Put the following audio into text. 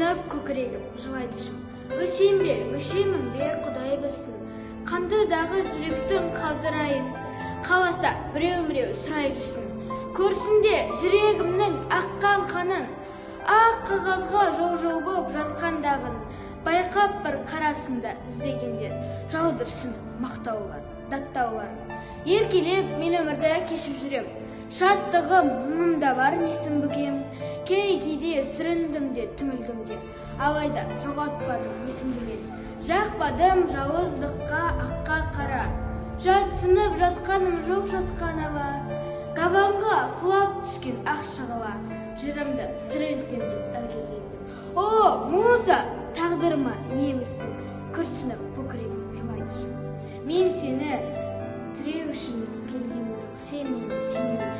күрсініп көкірегім жылайды шым. Өсейін бе, өшеймін бе, Құдай білсін. Қандыдағы жүректің қалдырайын, қаласа біреу-міреу сұрай жүрсін. Көрсін де жүрегімнің аққан қанын, ақ қағазға жол боп жатқандағын. Байқап бір қарасында іздегендер, жаудырсын мақтаулар, даттаулар. Еркелеп мен өмірді кешіп жүрем, шаттығым мұнымда бар несін бүгем. Кейде сүріндім де, түңілдім де, алайда жоғалтпадым есімді мен. Жақпадым жауыздыққа, аққа қара, жатсынып жатқаным жоқ жатқан ала. Қабанға құлап түскен ақ шағала, жырымды тірелтем деп әурелендім. О, муза, тағдырыма иемісің, күрсініп көкірегім жылайды шым. Мен сені тіреу үшін келгенім жоқ, сен мені сүйме.